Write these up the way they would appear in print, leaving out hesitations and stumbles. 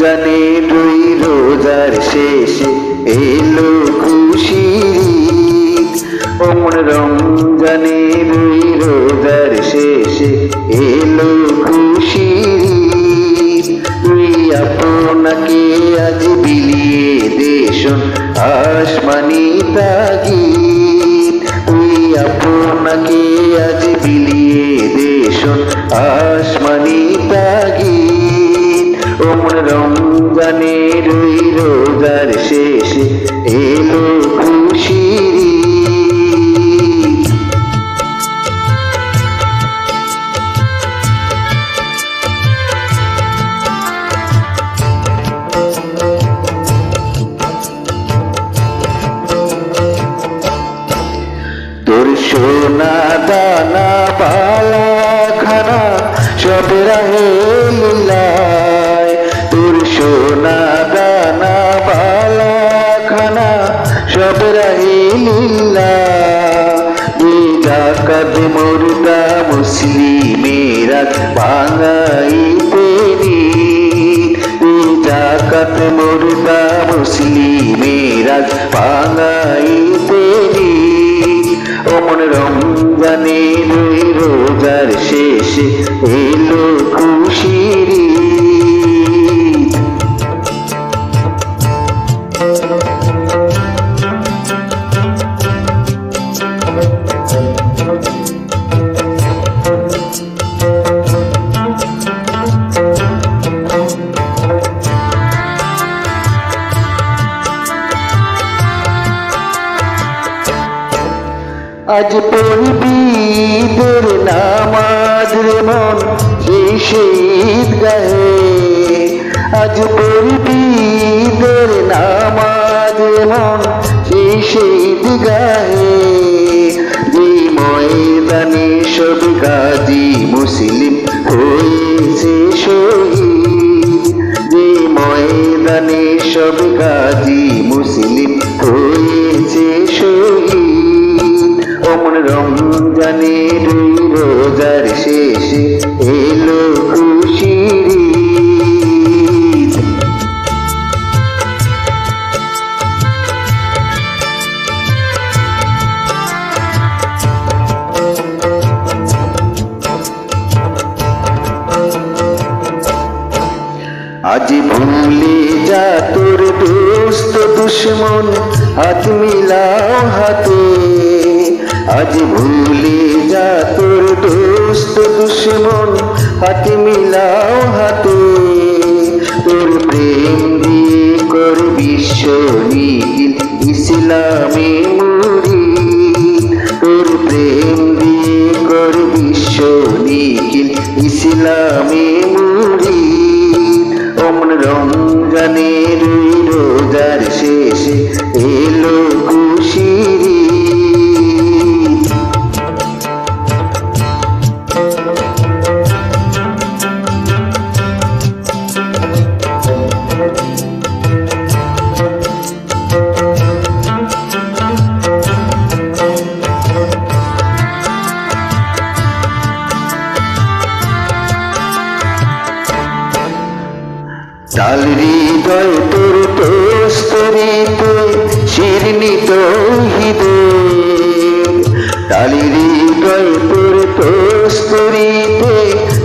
রমজানের ওই রোজার শেষে এলো খুশির ঈদ। ওমন রমজানের ওই রোজার শেষে এলো খুশির ঈদ। তুই আপনাকে আজ বিলিয়ে দেশন আসমানি তাগিদ। তুই আপনাকে আজ বিলিয়ে দেশন আসমানি তাগিদ। ওমন রমজানের ওই রোজার শেষে এলো খুশির ঈদ। তোর সোনা দানা বালা খানা সব রাহে লীলায়। তোর সোনা দানা বালা খানা সব রাহে লীলা। জাকাত মুর্দা মুসলিমেরা ভাঙাইতে নিত। জাকাত মুর্দা মুসলিমেরা ভাঙাইতে নিত। ওমন রমজানের ওই রোজার শেষে এলো খুশির ঈদ। আজ পড়বি ঈদের নামাজ রে মন সেই শহীদ গাহে। আজ পড়বি ঈদের নামাজ রে মন সেই শহীদ গাহে। যে ময়দানে সব গাজী মুসলিম হয়েছে শহীদ। যে ময়দানে সব গাজী মুসলিম হয়েছে শহীদ। ওমন রমজানের ওই রোজার শেষে এলো খুশির ঈদ। আজ ভুলে যা তোর দোস্ত দুশ্মন হাত মিলাও হাতে। আজ ভুলে যা তোর দোস্ত দুশ্মন হাত মিলাও হাতে। তোর প্রেম দিয়ে কর বিশ্ব নিখিল ইসলামে মুরিদ। তোর প্রেম দিয়ে কর বিশ্ব নিখিল ইসলামে মুরিদ। ওমন রমজানের ওই রোজার শেষে এলো খুশির ঈদ। ডাল হৃদয় তোর তোস্তরিতে শিরনি তৌহিদের। ডাল হৃদয় তোর তোস্তরিতে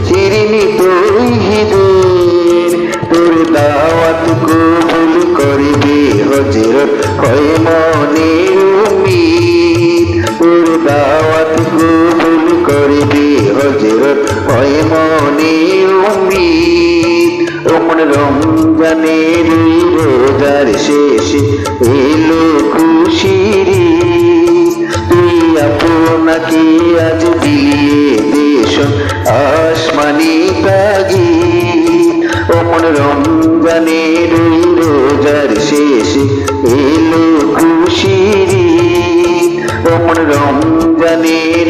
শিরনি তৌহিদের। তোর দাওয়াত কবুল করবে হযরত হয় মনে উম্মীদ। তোর দাওয়াত কবুল করবে হযরত হয় মনে উম্মীদ। ওমন রমজানের ওই রোজার শেষে এলো খুশির ঈদ। তুই আপনাকে আজ বিলিয়ে দেশন আসমানি তাগিদ। ওমন রমজানের ওই রোজার শেষে এলো খুশির ঈদ। ওমন রমজানের